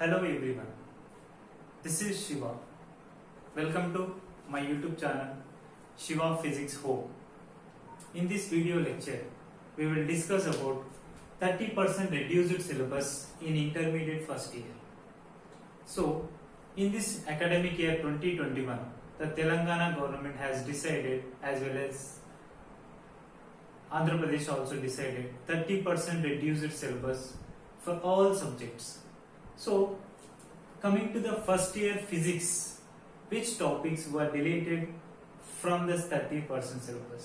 Hello everyone, this is Shiva. Welcome to my YouTube channel Shiva Physics Home. In this video lecture, we will discuss about 30% reduced syllabus in intermediate first year. So, in this academic year 2021, the Telangana government has decided, as well as Andhra Pradesh also decided, 30% reduced syllabus for all subjects. So, coming to the first year physics, which topics were deleted from this 30% syllabus?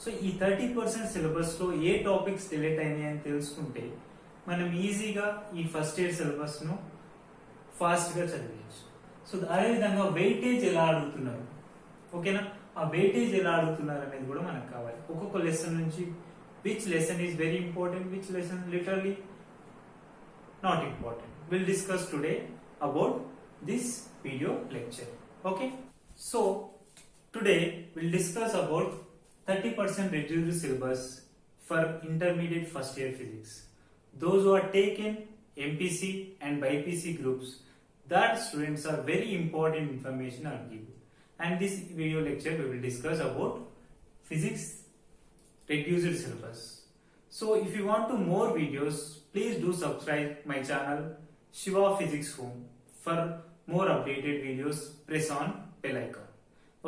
So ఈ 30% సిలబస్లో ఏ topics delete అయినాయి అని తెలుసుకుంటే మనం ఈజీగా ఈ first year సిలబస్ను ఫాస్ట్గా చదివేయచ్చు. సో అదేవిధంగా వెయిటేజ్ ఎలా అడుగుతున్నారు, ఓకేనా? ఆ వెయిటేజ్ ఎలా అడుగుతున్నారు అనేది కూడా మనకు కావాలి. ఒక్కొక్క లెసన్ నుంచి which lesson is very important, which lesson literally not important. We'll discuss today about this video lecture. Okay, so today we'll discuss about 30% reduced syllabus for intermediate first year physics. Those who are taken MPC and BPC groups, that students are very important information I'll give you. And this video lecture we will discuss about physics reduced syllabus. So if you want to more videos, please do subscribe my channel Shiva Physics Home. For more updated videos, press on bell icon.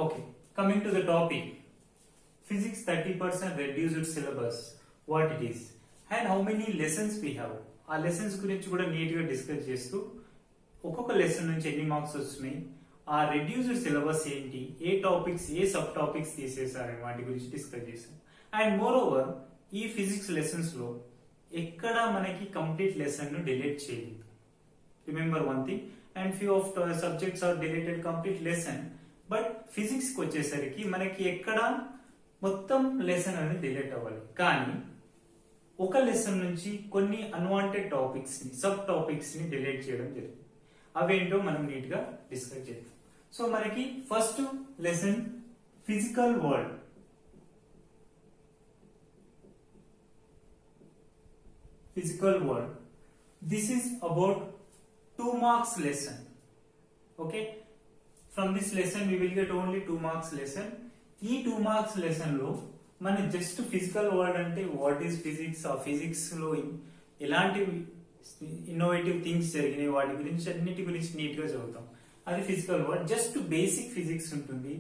Okay, coming to the topic, physics 30% reduced syllabus, what it is and how many lessons we have. ఆ lessons గురించి కూడా neat గా discuss చేస్తూ ఒక్కొక్క lesson నుంచి ఎన్ని marks వస్తున్నాయి, ఆ రెడ్యూస్డ్ సిలబస్ ఏంటి, ఏ టాపిక్స్ ఏ సబ్ టాపిక్స్ తీసేసారని వాటి గురించి డిస్కస్ చేసాం. అండ్ మోర్ ఓవర్ ఈ ఫిజిక్స్ లెసన్స్ లో ఎక్కడ మనకి కంప్లీట్ లెసన్ ను డిలీట్ చేయలేదు. Remember one thing, and few of subjects are deleted complete lesson, but physics కి వచ్చేసరికి మనకి ఎక్కడ మొత్తం లెసన్ అనేది డిలీట్ అవ్వాలి. కానీ ఒక లెసన్ నుంచి కొన్ని అన్వాంటెడ్ టాపిక్స్ ని సబ్ టాపిక్స్ ని డిలీట్ చేయడం జరిగింది. అవేంటో మనం నీట్ గా డిస్కస్ చేద్దాం. సో మనకి first lesson physical world. Physical world. This is about 2 marks lesson. Okay. From this lesson we will get only 2 marks lesson. ఈ 2 marks lesson లో మన జస్ట్ ఫిజికల్ వరల్డ్ అంటే వాట్ ఈస్ ఫిజిక్స్, ఆ physics లో ఎలాంటి innovative things జరిగినాయి వాటి గురించి అన్నిటి గురించి నీట్ గా చదువుతాం. అది physical world. Just basic physics ఉంటుంది.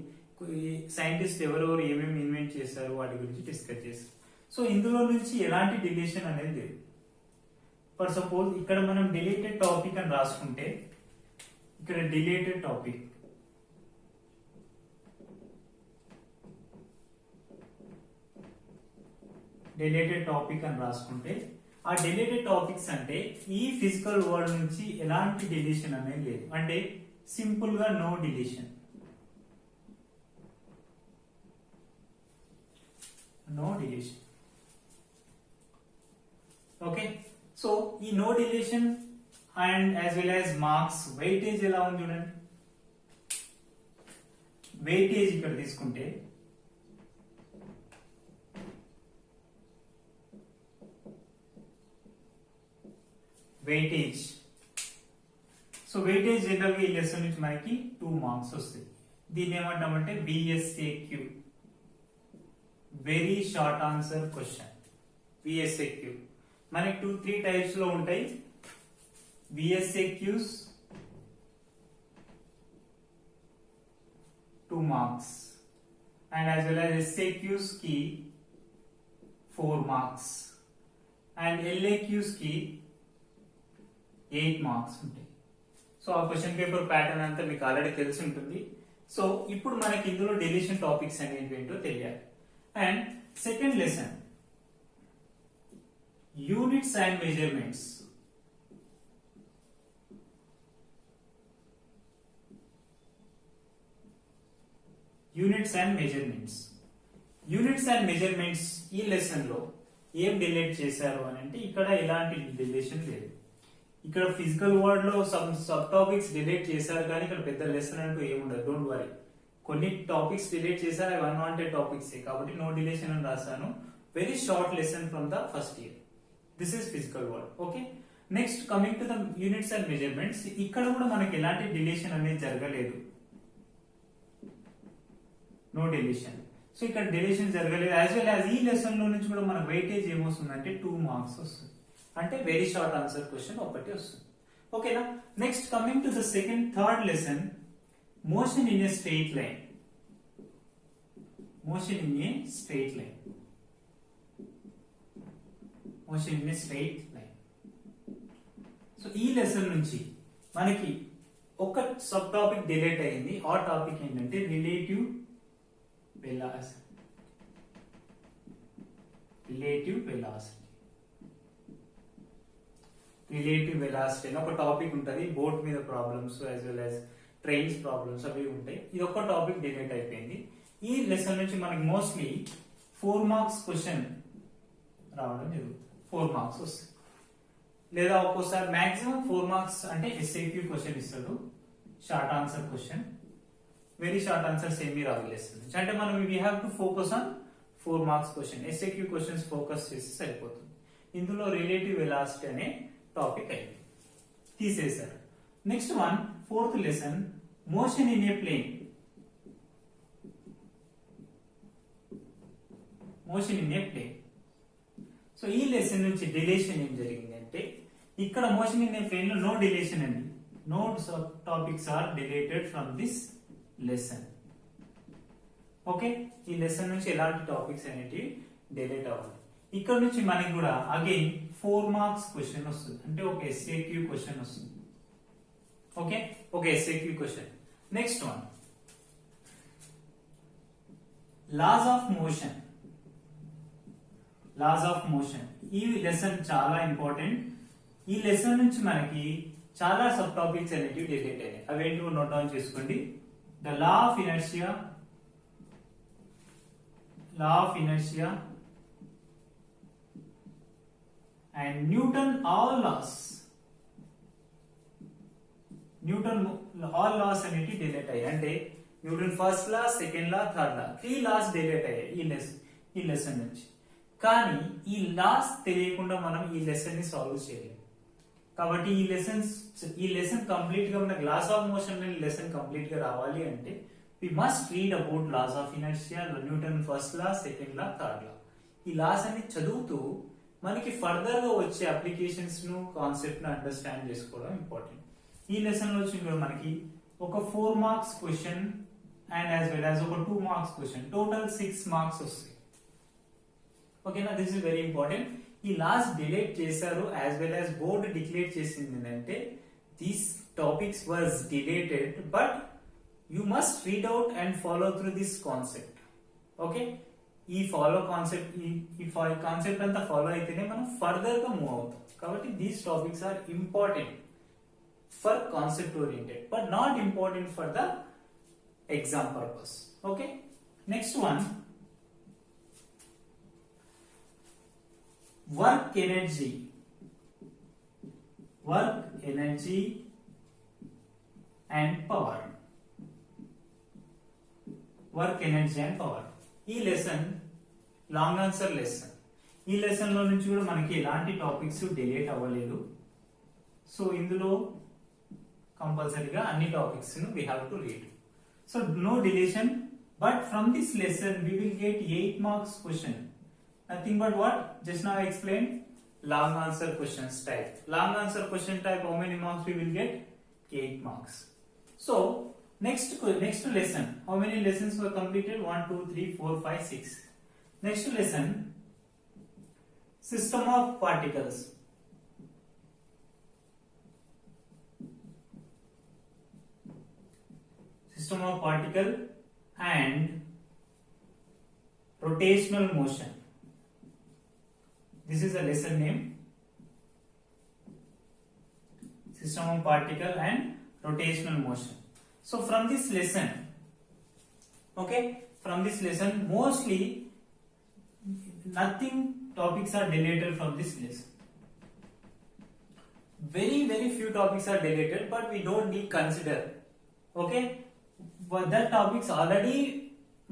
సైంటిస్ట్ ఎవరెవరు ఏమేమి ఇన్వెంట్ చేశారు వాటి గురించి డిస్కస్ చేస్తాం. సో ఇందులో నుంచి ఎలాంటి డిలీషన్ అనేది లేదు. ఫర్ సపోజ్ ఇక్కడ మనం డిలీటెడ్ టాపిక్ అని రాసుకుంటే, ఇక్కడ డిలీటెడ్ టాపిక్ అని రాసుకుంటే, ఆ డిలీటెడ్ టాపిక్స్ అంటే ఈ ఫిజికల్ వరల్డ్ నుంచి ఎలాంటి డిలీషన్ అనేది లేదు. అంటే సింపుల్ గా నో డిలీషన్, ఓకే. సో ఈ no deletion and as well as marks weightage ఎలా ఉంది చూడండి. వెయిటేజ్ ఇక్కడ తీసుకుంటే వెయిటేజ్, సో వెయిటేజ్ జనరల్ గా ఈ లెసన్ నుంచి మనకి 2 మార్క్స్ వస్తాయి. దీన్ని ఏమంటామంటే VSAQ, very short answer question. VSAQ మనకి 2-3 టైప్స్ లో ఉంటాయి. VSAQs 2 marks and as well as SAQs కి 4 మార్క్స్ అండ్ LAQs కి 8 మార్క్స్ ఉంటాయి. సో ఆ క్వశ్చన్ పేపర్ ప్యాటర్న్ అంతా మీకు ఆల్రెడీ తెలిసి ఉంటుంది. సో ఇప్పుడు మనకి ఇందులో డెలిషన్ టాపిక్స్ అనేవి ఏంటో తెలియాలి. And second lesson units and measurements. Units and measurements ఈ లెసన్ లో ఏం డిలీట్ చేశారు అని అంటే, ఇక్కడ ఎలాంటి డిలీషన్ లేదు. ఇక్కడ ఫిజికల్ వరల్డ్ లో సబ్ టాపిక్స్ డిలీట్ చేశారు, కానీ ఇక్కడ పెద్ద లెసన్ అంటూ ఏముండదు. డోంట్ వరీ, కొన్ని టాపిక్స్ డిలీట్ చేశారు, అవి అన్వాంటెడ్ టాపిక్స్ కాబట్టి నో డిలీషన్ అని రాశాను. Very short lesson from the first year. This is physical world. Okay. Next coming to the units and measurements, ఇక్కడ కూడా మనకి ఎలాంటి డిలేషన్ అనేది జరగలేదు, నో డిలేషన్. సో ఇక్కడ డిలేషన్ జరగలేదు. యాజ్ వెల్ యాజ్ ఈ లెసన్ లో నుంచి కూడా మనకు వెయిటేజ్ ఏమొస్తుందంటే 2 మార్క్స్ వస్తుంది, అంటే వెరీ షార్ట్ ఆన్సర్ క్వశ్చన్ ఒకటి వస్తుంది. ఓకేనా. Next coming to the third lesson, motion in A straight line. Motion in A straight line. Motion in A straight line. So ఈ లెసన్ నుంచి మనకి ఒక సబ్ టాపిక్ డిలేట్ అయింది. ఆ టాపిక్ ఏంటంటే relative velocity. Relative velocity. Relative velocity అని ఒక topic ఉంటుంది. బోట్ మీద problems as well as trains problems అవి ఉంటాయి. ఇది ఒక టాపిక్ డిలేట్ అయిపోయింది. ఈ లెసన్ నుంచి మనకి మోస్ట్లీ 4 మార్క్స్ క్వశ్చన్ రావడం జరుగుతుంది. 4 మార్క్స్ వస్తాయి, లేదా ఒక్కోసారి మాక్సిమం 4 మార్క్స్ అంటే ఎస్ఏక్యూ క్వశ్చన్ ఇస్తాడు, short answer question. Very short answers ఏమీ రావు లెసన్ నుంచి. అంటే మనం we have to focus on 4 marks question. SAQ questions focus చేసి సరిపోతుంది. ఇందులో రిలేటివ్ వెలాసిటీ అనే టాపిక్ అయింది, తీసేశారు. Next one, fourth lesson, motion in a plane. Motion in a plane. So ఈ లెసన్ నుంచి డిలేషన్ ఏం జరిగింది అంటే, ఇక్కడ మోషన్ ఇన్ ఏ ప్లేన్ లో నో డిలేషన్ అండి. No topics are deleted from this lesson. Okay, ఈ లెసన్ నుంచి ఎలాంటి టాపిక్స్ అనేటివి డిలేట్ అవ్వాలి. ఇక్కడ నుంచి మనకి కూడా అగైన్ 4 మార్క్స్ క్వశ్చన్ వస్తుంది, అంటే ఒక ఎస్ఏక్యూ క్వశ్చన్ వస్తుంది. ఓకే, ఒక SAQ question. Next one, laws of motion. Laws of motion ఈ లెసన్ చాలా ఇంపార్టెంట్. ఈ లెసన్ నుంచి మనకి చాలా సబ్ టాపిక్స్ అనేటివి డిలేట్ అయ్యాయి. అవేంటి నోట్ డౌన్ చేసుకోండి. The law of inertia, law of inertia and Newton all laws. Newton all laws అనేటివి డిలేట్ అయ్యాయి. అంటే Newton first law, second law, third law, 3 laws delete అయ్యాయి ఈ లెసన్ నుంచి. కానీ ఈ లాస్ తెలియకుండా మనం ఈ లెసన్ ని సాల్వ్ చేయలేము. కాబట్టి ఈ లెసన్ కంప్లీట్ గా మనకు laws of motion lesson complete గా రావాలి అంటే we must read about laws of inertia, Newton first law, second law, third law. ఈ లాస్ అన్ని చదువుతూ మనకి ఫర్దర్ గా వచ్చే అప్లికేషన్స్ ను, కాన్సెప్ట్ ను అండర్స్టాండ్ చేసుకోవడం ఇంపార్టెంట్. ఈ లెసన్ లో వచ్చి మనకి ఒక 4 marks question and as well as ఒక 2 మార్క్స్ క్వశ్చన్, టోటల్ 6 మార్క్స్ వస్తాయి. ఓకేనా, దిస్ ఇస్ వెరీ ఇంపార్టెంట్. ఈ లాస్ట్ డిలేట్ చేశారు, as well as board declare చేసింది ఏంటంటే these topics was deleted, but you must read out and follow through this concept. Okay, ఈ concept అంతా follow అయితేనే మనం ఫర్దర్ గా మూవ్ అవుతాం. కాబట్టి these topics are important for concept oriented, but not important for the exam purpose. Okay, next one, work energy. Work energy and power. Work energy and power. ఈ lesson long answer lesson. ఈ lesson లో నుంచి కూడా మనకి ఎలాంటి topics delete అవ్వలేదు. So ఇందులో కంపల్సరీగా అన్ని టాపిక్స్ ను we have to read. So no deletion, but from this lesson we will get 8 marks question. Nothing but what? Just now I explained long answer questions type. Long answer question type, how many marks we will get? 8 marks. So next lesson, how many lessons were completed? 1, 2, 3, 4, 5, 6. Next lesson, system of particles. System of particle and rotational motion. This is a lesson name, system of particle and rotational motion. So from this lesson, okay, from this lesson mostly nothing topics are deleted from this lesson. Very few topics are deleted, but we don't need consider. Okay, but that topics already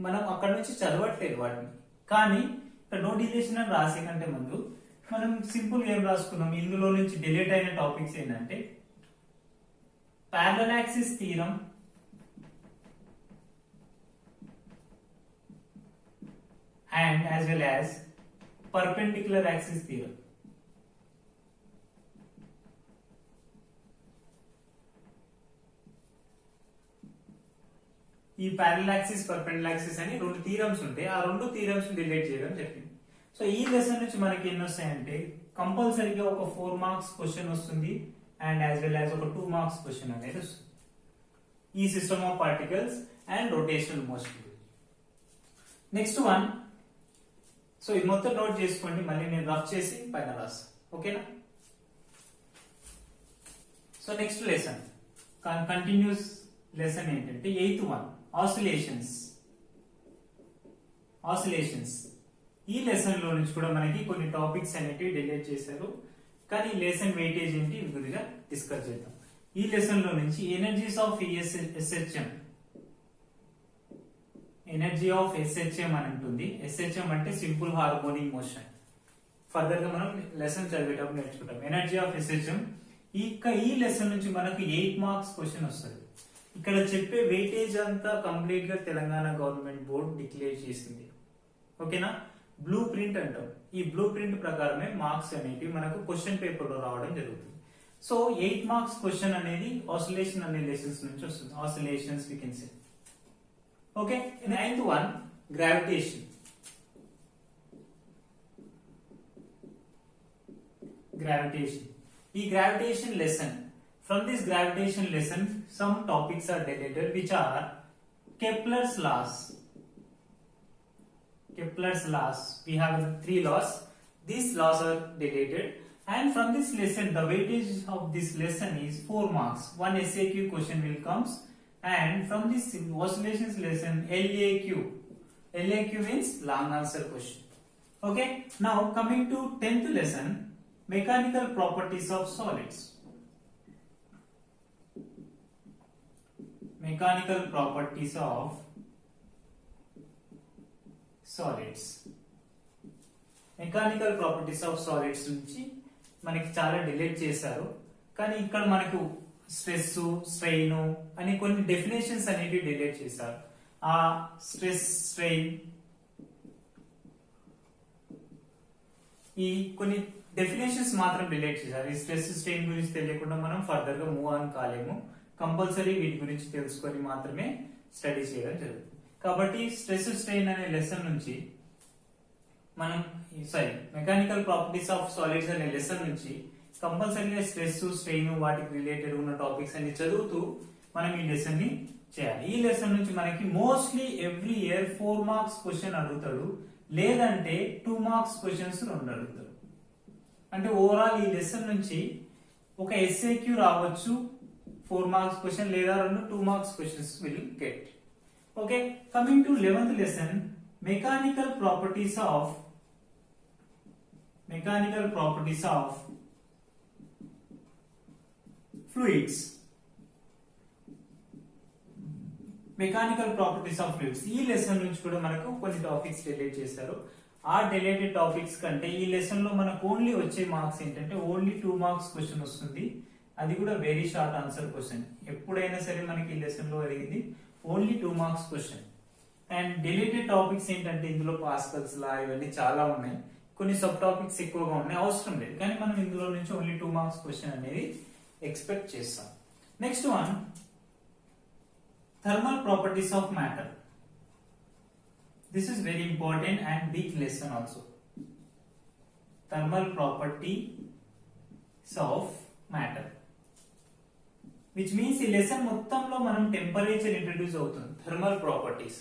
మనం అక్కడ నుంచి చదవట్లేదు వాటిని. కానీ ఇక్కడ no dilation అని రాసే కంటే ముందు మనం సింపుల్ గా ఏం రాసుకున్నాం, ఇందులో నుంచి డిలీట్ అయిన టాపిక్స్ ఏంటంటే parallel axis theorem, and as well as perpendicular axis theorem. ఈ ప్యారలల్ యాక్సిస్ పర్పెండిక్యులర్ యాక్సిస్ అని రెండు థీరమ్స్ ఉంటాయి, ఆ రెండు థీరమ్స్ డిలీట్ చేయడం జరిగింది. సో ఈ లెసన్ నుంచి మనకి ఎన్ని వస్తాయంటే కంపల్సరీగా ఒక 4 మార్క్స్ క్వశ్చన్ వస్తుంది అండ్ యాజ్ వెల్ యాజ్ ఒక 2 మార్క్స్ క్వశ్చన్ అనేది వస్తుంది ఈ system of particles and rotational motion. Next one, so ఇది మొత్తం నోట్ చేసుకోండి, మళ్ళీ నేను రఫ్ చేసి పైన రాస్తాను, ఓకేనా. So next lesson continuous lesson ఏంటంటే 8th వన్, ఆసిలేషన్స్. ఈ లెసన్ లో నుంచి కూడా మనకి కొన్ని టాపిక్స్ అనేటివి డిలీట్ చేశారు, కానీ లెసన్ వెయిటేజ్ ఏంటి ఇవి గురించి డిస్కస్ చేద్దాం. ఈ లెసన్ లో నుంచి energies of SHM, energy of SHM అని ఉంటుంది. ఎస్హెచ్ఎం అంటే సింపుల్ హార్మోనిక్ మోషన్. ఫర్దర్ గా మనం లెసన్ చదివేటప్పుడు నేర్చుకుంటాం ఎనర్జీ ఆఫ్ ఎస్హెచ్ఎం. ఈ లెసన్ నుంచి మనకు 8 మార్క్స్ క్వశ్చన్ వస్తుంది. ఇక్కడ చెప్పే వెయిటేజ్ అంతా కంప్లీట్ గా తెలంగాణ గవర్నమెంట్ బోర్డు డిక్లేర్ చేసింది, ఓకేనా. బ్లూ ప్రింట్ అంటాం, ఈ బ్లూ ప్రింట్ ప్రకారమే మార్క్స్ అనేటివి మనకు క్వశ్చన్ పేపర్ లో రావడం జరుగుతుంది. సో 8 మార్క్స్ క్వశ్చన్ అనేది ఆసిలేషన్ అనే లెసన్స్ నుంచి వస్తుంది. Oscillations we can say, okay. 9th one, gravitation. ఈ gravitation lesson, from this gravitation lesson some topics are deleted which are Kepler's laws. We have 3 laws. These laws are deleted, and from this lesson the weightage of this lesson is 4 marks. One SAQ question will comes, and from this oscillations lesson LAQ means long answer question, okay. Now coming to 10th lesson, mechanical properties of solids. Mechanical properties of solids నుంచి మనకి చాలా delete చేశారు, కానీ ఇక్కడ మనకు stress, strain అని కొన్ని definitions అనేవి డిలీట్ చేశారు. ఆ స్ట్రెస్, స్ట్రెయిన్, ఈ కొన్ని డెఫినేషన్స్ మాత్రం డిలీట్ చేశారు. ఈ స్ట్రెస్, స్ట్రెయిన్ గురించి తెలియకుండా మనం ఫర్దర్ గా మూవ్ ఆన్ కాలేము. కంపల్సరీ వీటి గురించి తెలుసుకొని మాత్రమే స్టడీ చేయడం జరుగుతుంది. కాబట్టి స్ట్రెస్, స్ట్రెయిన్ అనే లెసన్ నుంచి మనం మెకానికల్ ప్రాపర్టీస్ ఆఫ్ సాలిడ్స్ అనే లెసన్ నుంచి కంపల్సరీగా స్ట్రెస్, స్ట్రెయిన్ వాటికి రిలేటెడ్ ఉన్న టాపిక్స్ అన్ని చదువుతూ మనం ఈ లెసన్ ని చేయాలి. ఈ లెసన్ నుంచి మనకి mostly every year 4 marks question అడుగుతాడు, లేదంటే 2 మార్క్స్ క్వశ్చన్స్ 2 అడుగుతాడు. అంటే ఓవరాల్ ఈ లెసన్ నుంచి ఒక SAQ రావచ్చు 4 మార్క్స్ క్వశ్చన్, లేదా 2 marks questions will get, okay. Coming to 11th lesson, mechanical properties of fluids. ఈ లెసన్ నుంచి కూడా మనకు కొన్ని టాపిక్స్ డిలీట్ చేశారు. ఆ డిలీటెడ్ టాపిక్స్ కంటే ఈ లెసన్ లో మనకు ఓన్లీ వచ్చే మార్క్స్ ఏంటంటే ఓన్లీ 2 మార్క్స్ క్వశ్చన్ వస్తుంది, అది కూడా వెరీ షార్ట్ ఆన్సర్ క్వశ్చన్. ఎప్పుడైనా సరే మనకి ఈ లెసన్ లో అడిగింది only 2 marks question. And deleted topics ఏంటంటే ఇందులో పాస్కల్స్ లా ఇవన్నీ చాలా ఉన్నాయి, కొన్ని సబ్ టాపిక్స్ ఎక్కువగా ఉన్నాయి, అవసరం లేదు, కానీ మనం ఇందులో నుంచి ఓన్లీ 2 మార్క్స్ క్వశ్చన్ అనేది ఎక్స్పెక్ట్ చేస్తాం. Next one, thermal properties of matter. This is very important and big lesson also. Thermal properties of matter, which means ఈ లెసన్ మొత్తంలో మనం టెంపరేచర్ ఇంట్రడ్యూస్ అవుతుంది. థర్మల్ ప్రాపర్టీస్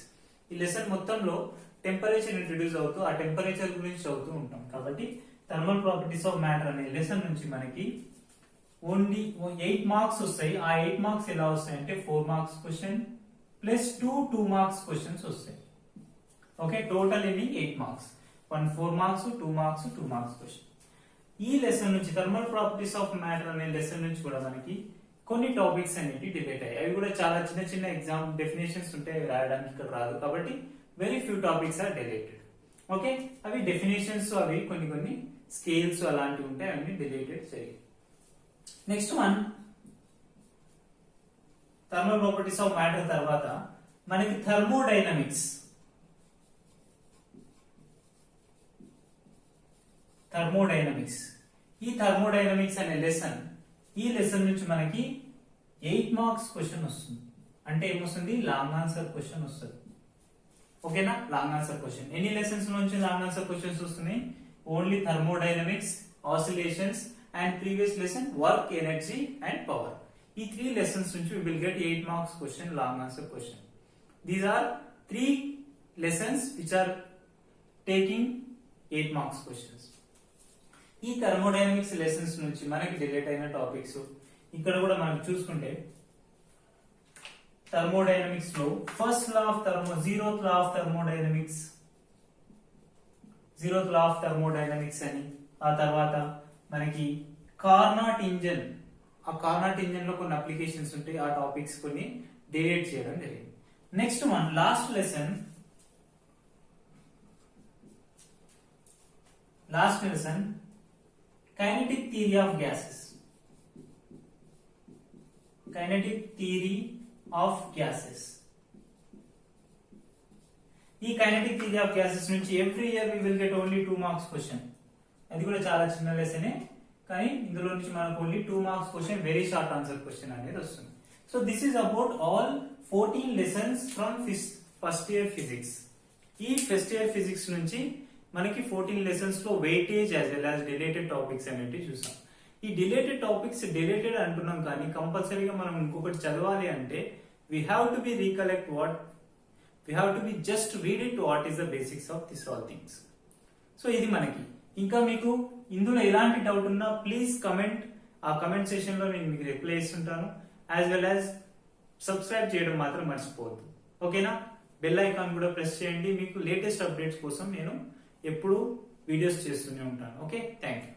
ఈ లెసన్ మొత్తంలో టెంపరేచర్ ఇంట్రడ్యూస్ అవుతూ ఆ టెంపరేచర్ గురించి చదువుతూ ఉంటాం. కాబట్టి థర్మల్ ప్రాపర్టీస్ ఆఫ్ మ్యాటర్ అనే లెసన్ నుంచి మనకి ఓన్లీ 8 మార్క్స్ వస్తాయి. ఆ 8 మార్క్స్ ఎలా వస్తాయి అంటే 4 marks question plus 2 marks questions వస్తాయి, ఓకే. టోటల్ ఎన్ని 8 marks, 1 4 marks, 2 marks, 2 marks question. ఈ లెసన్ నుంచి థర్మల్ ప్రాపర్టీస్ ఆఫ్ మ్యాటర్ అనే లెసన్ నుంచి కూడా మనకి కొన్ని టాపిక్స్ అనేవి డిబేట్ అయ్యాయి. అవి కూడా చాలా చిన్న చిన్న ఎగ్జామ్ డెఫినేషన్స్ ఉంటాయి, రాయడానికి ఇక్కడ రాదు. కాబట్టి very few topics are deleted, okay. అవి డెఫినేషన్స్ అవి కొన్ని స్కేల్స్ అలాంటివి ఉంటాయి అవన్నీ డిలీటెడ్ చేయాలి. Next one thermal properties of matter తర్వాత మనకి థర్మోడైనమిక్స్ ఈ థర్మోడైనమిక్స్ అనే లెసన్ ఈ లెసన్ నుంచి మనకి 8 మార్క్స్ క్వశ్చన్ వస్తుంది. అంటే ఏమొస్తుంది లాంగ్ ఆన్సర్ క్వశ్చన్ వస్తుంది. ఓకేనా, లాంగ్ ఆన్సర్ క్వశ్చన్. ఎన్ని లెసన్స్ నుంచి లాంగ్ ఆన్సర్ క్వశ్చన్స్ వస్తున్నాయి? Only thermodynamics, oscillations and previous lesson work, energy and power. ఈ 3 lessons నుంచి we will get 8 marks question, long answer question. These are 3 lessons which are taking 8 marks questions. ఈ thermodynamics lessons నుంచి మనకి delete అయిన topics ఇక్కడ కూడా మనం చూసుకుంటే థర్మోడైనమిక్స్ లో first law of zeroth law of thermodynamics అని, ఆ తర్వాత మనకి కార్నాట్ ఇంజన్, ఆ కార్నాట్ ఇంజన్ లో కొన్ని అప్లికేషన్స్ ఉంటాయి, ఆ టాపిక్స్ కొన్ని డిలీట్ చేయడం జరిగింది. Next one last lesson kinetic theory of gases. ఈ కైనెటిక్ థియరీ ఆఫ్ గ్యాసెస్ నుంచి every year we will get only 2 marks question. అది కూడా చాలా చిన్న లెసనే, కానీ ఇందులో నుంచి మనకు only 2 marks question, very short answer question అనేది వస్తుంది. So this is about all 14 lessons from first year physics. ఈ ఫస్ట్ ఇయర్ ఫిజిక్స్ నుంచి మనకి 14 లెసన్స్ లో weightage as well as dilated topics అనేవి చూసాం. ఈ డిలేటెడ్ టాపిక్స్ డిలేటెడ్ అంటున్నాం, కానీ కంపల్సరీగా మనం ఇంకొకటి చదవాలి అంటే we have to be recollect we have to be just read it what is the basics of this all things. So ఇది మనకి. ఇంకా మీకు ఇందులో ఎలాంటి డౌట్ ఉన్నా ప్లీజ్ కమెంట్. ఆ కమెంట్ సెషన్ లో నేను మీకు రిప్లై ఇస్తుంటాను. యాజ్ వెల్ యాజ్ సబ్స్క్రైబ్ చేయడం మాత్రం మర్చిపోవద్దు. ఓకేనా, బెల్ ఐకాన్ కూడా ప్రెస్ చేయండి. మీకు లేటెస్ట్ అప్డేట్స్ కోసం నేను ఎప్పుడు వీడియోస్ చేస్తూనే ఉంటాను. Okay, thank you.